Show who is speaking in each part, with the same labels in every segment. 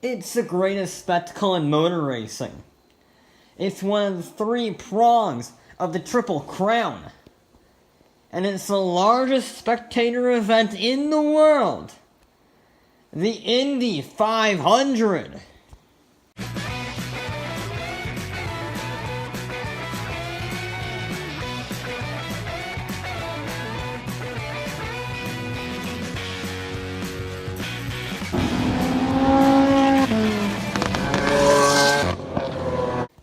Speaker 1: It's the greatest spectacle in motor racing. It's one of the 3 prongs of the Triple Crown. And it's the largest spectator event in the world. The Indy 500.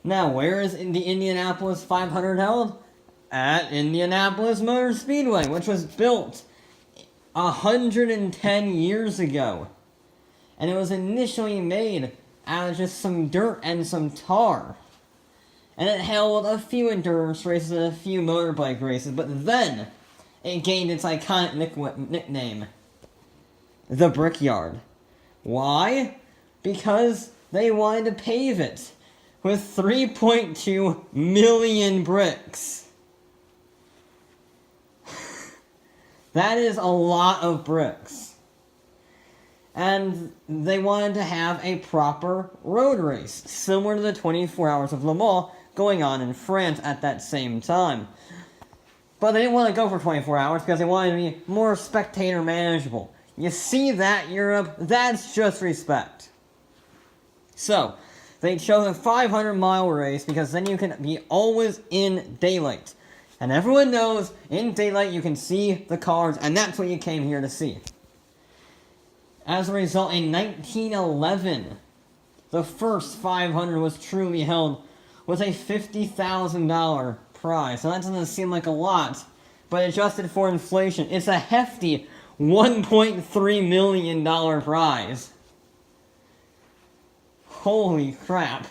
Speaker 1: Now, where is the Indianapolis 500 held? At Indianapolis Motor Speedway, which was built 110 years ago. And it was initially made out of just some dirt and some tar. And it held a few endurance races and a few motorbike races, but then it gained its iconic nickname, the Brickyard. Why? Because they wanted to pave it with 3.2 million bricks. That is a lot of bricks. And they wanted to have a proper road race, similar to the 24 Hours of Le Mans going on in France at that same time. But they didn't want to go for 24 hours because they wanted to be more spectator manageable. You see that, Europe? That's just respect. So, they chose a 500-mile race because then you can be always in daylight. And everyone knows, in daylight you can see the cars, and that's what you came here to see. As a result, in 1911, the first 500 was truly held with a $50,000 prize. So that doesn't seem like a lot, but adjusted for inflation, it's a hefty $1.3 million prize. Holy crap.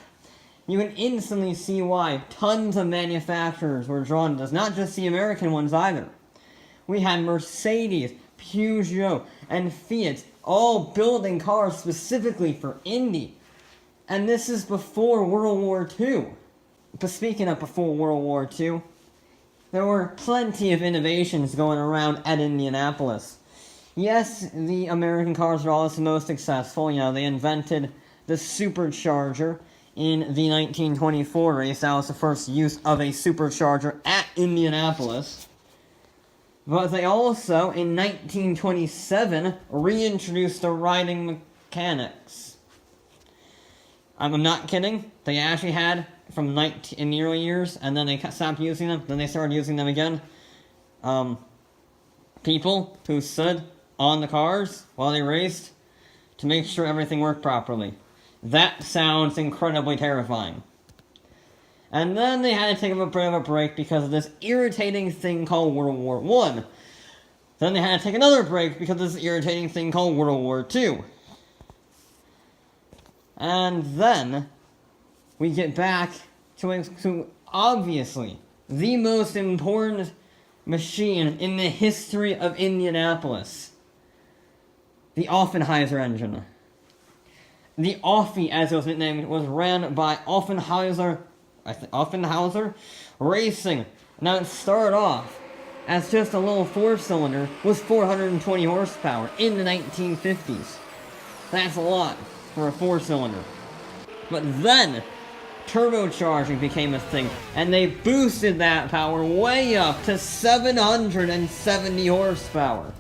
Speaker 1: You can instantly see why tons of manufacturers were drawn to this, not just the American ones either. We had Mercedes, Peugeot, and Fiat all building cars specifically for Indy. And this is before World War II. But speaking of before World War II, there were plenty of innovations going around at Indianapolis. Yes, the American cars were always the most successful. You know, they invented the supercharger in the 1924 race. That was the first use of a supercharger at Indianapolis. But they also, in 1927, reintroduced the riding mechanics. I'm not kidding. They actually had, from in the early years, and then they stopped using them, then they started using them again. People who stood on the cars while they raced to make sure everything worked properly. That sounds incredibly terrifying. And then they had to take a bit of a break because of this irritating thing called World War I. Then they had to take another break because of this irritating thing called World War II. And then we get back to obviously the most important machine in the history of Indianapolis. The Offenheiser engine. The Offy, as it was nicknamed, was ran by Offenheiser Racing. Now it started off as just a little 4-cylinder with 420 horsepower in the 1950s. That's a lot for a 4-cylinder. But then, turbocharging became a thing, and they boosted that power way up to 770 horsepower.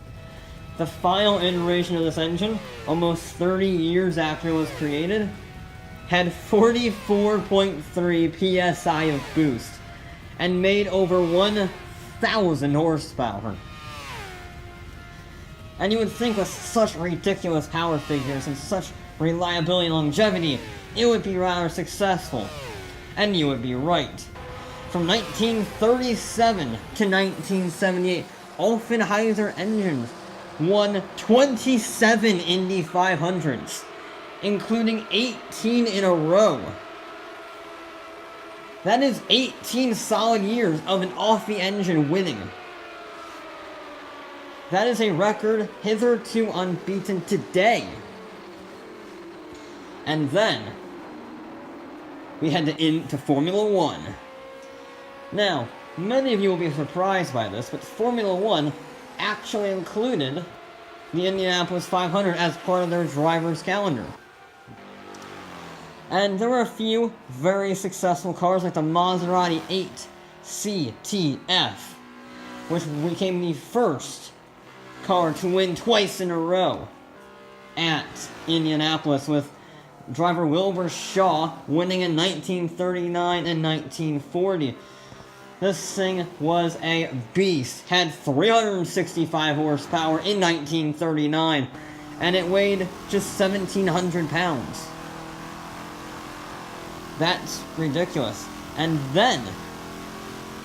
Speaker 1: The final iteration of this engine, almost 30 years after it was created, had 44.3 psi of boost, and made over 1,000 horsepower. And you would think with such ridiculous power figures and such reliability and longevity, it would be rather successful. And you would be right. From 1937 to 1978, Offenheiser engines won 27 Indy 500s, including 18 in a row. That is 18 solid years of an Offy engine winning. That is a record hitherto unbeaten today. And then, we head into Formula 1. Now, many of you will be surprised by this, but Formula 1 actually included the Indianapolis 500 as part of their driver's calendar. And there were a few very successful cars like the Maserati 8 CTF, which became the first car to win twice in a row at Indianapolis, with driver Wilbur Shaw winning in 1939 and 1940. This thing was a beast, had 365 horsepower in 1939, and it weighed just 1,700 pounds. That's ridiculous. And then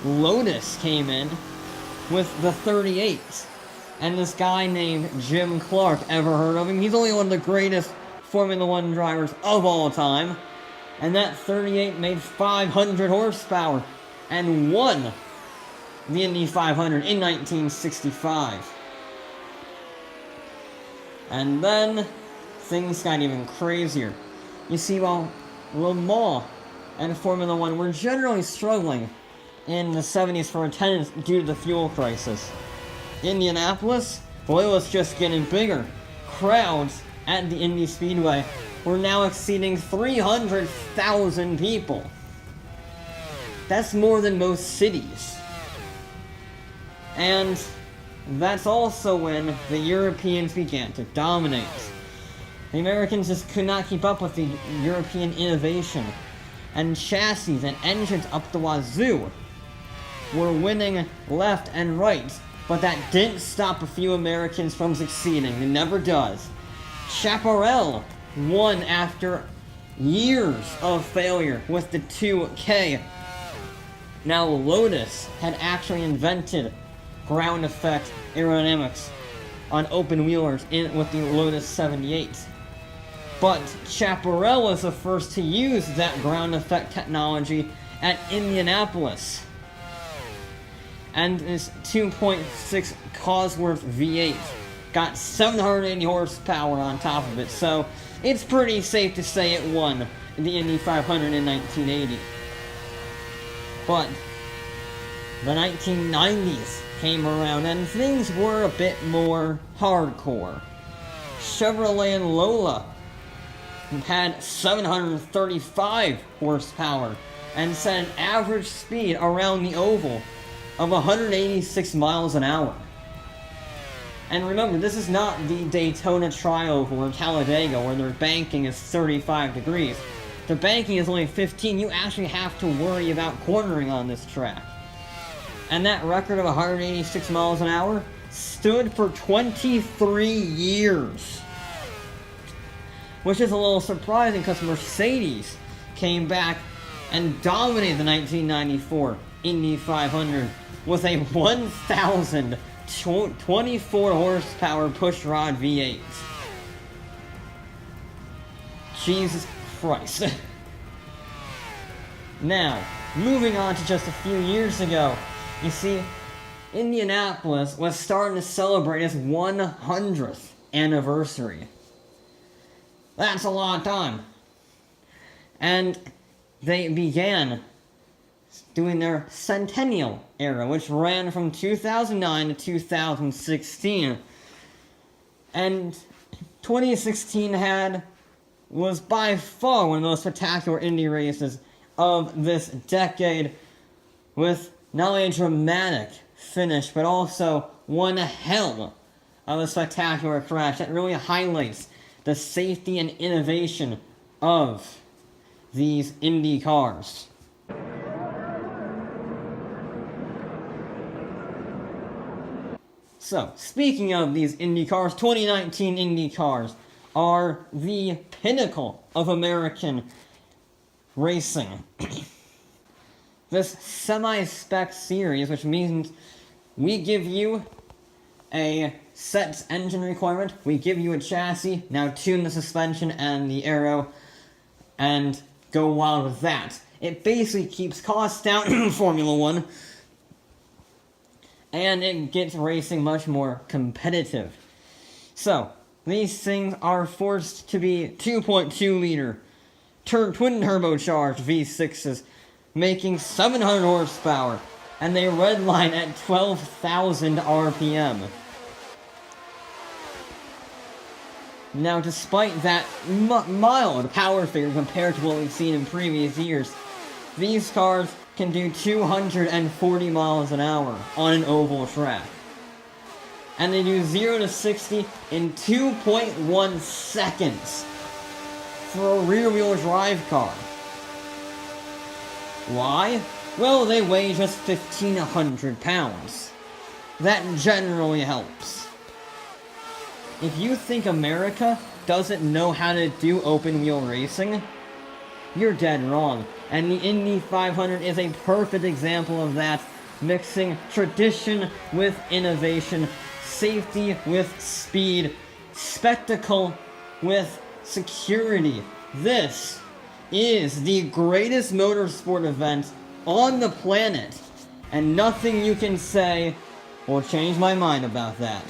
Speaker 1: Lotus came in with the 38. And this guy named Jim Clark, ever heard of him? He's only one of the greatest Formula One drivers of all time. And that 38 made 500 horsepower and won the Indy 500 in 1965. And then things got even crazier. You see, while Le Mans and Formula One were generally struggling in the 70s for attendance due to the fuel crisis, Indianapolis, well, it was just getting bigger. Crowds at the Indy Speedway were now exceeding 300,000 people. That's more than most cities. And that's also when the Europeans began to dominate. The Americans just could not keep up with the European innovation, and chassis and engines up the wazoo were winning left and right, but that didn't stop a few Americans from succeeding. It never does. Chaparral won after years of failure with the 2K. Now Lotus had actually invented ground effect aerodynamics on open wheelers with the Lotus 78. But Chaparral was the first to use that ground effect technology at Indianapolis. And this 2.6 Cosworth V8 got 780 horsepower on top of it, so it's pretty safe to say it won the Indy 500 in 1980. But the 1990s came around and things were a bit more hardcore. Chevrolet and Lola had 735 horsepower and set an average speed around the oval of 186 miles an hour. And remember, this is not the Daytona Tri-Oval or Talladega where their banking is 35 degrees. The banking is only 15. You actually have to worry about cornering on this track. And that record of 186 miles an hour stood for 23 years. Which is a little surprising because Mercedes came back and dominated the 1994 Indy 500 with a 1,024 horsepower pushrod V8. Jesus Christ. Now, moving on to just a few years ago, you see, Indianapolis was starting to celebrate its 100th anniversary. That's a lot of time. And they began doing their centennial era, which ran from 2009 to 2016. And 2016 was by far one of the most spectacular Indy races of this decade, with not only a dramatic finish, but also one hell of a spectacular crash that really highlights the safety and innovation of these Indy cars. So, speaking of these Indy cars, 2019 Indy cars are the pinnacle of American racing. This semi-spec series, which means we give you a set engine requirement, we give you a chassis, now tune the suspension and the aero, and go wild with that. It basically keeps costs down in Formula One, and it gets racing much more competitive. So, these things are forced to be 2.2 liter twin turbocharged V6s, making 700 horsepower, and they redline at 12,000 RPM. Now, despite that mild power figure compared to what we've seen in previous years, these cars can do 240 miles an hour on an oval track. And they do 0 to 60 in 2.1 seconds for a rear-wheel drive car. Why? Well, they weigh just 1,500 pounds. That generally helps. If you think America doesn't know how to do open-wheel racing, you're dead wrong. And the Indy 500 is a perfect example of that, mixing tradition with innovation, safety with speed, spectacle with security. This is the greatest motorsport event on the planet, and nothing you can say will change my mind about that.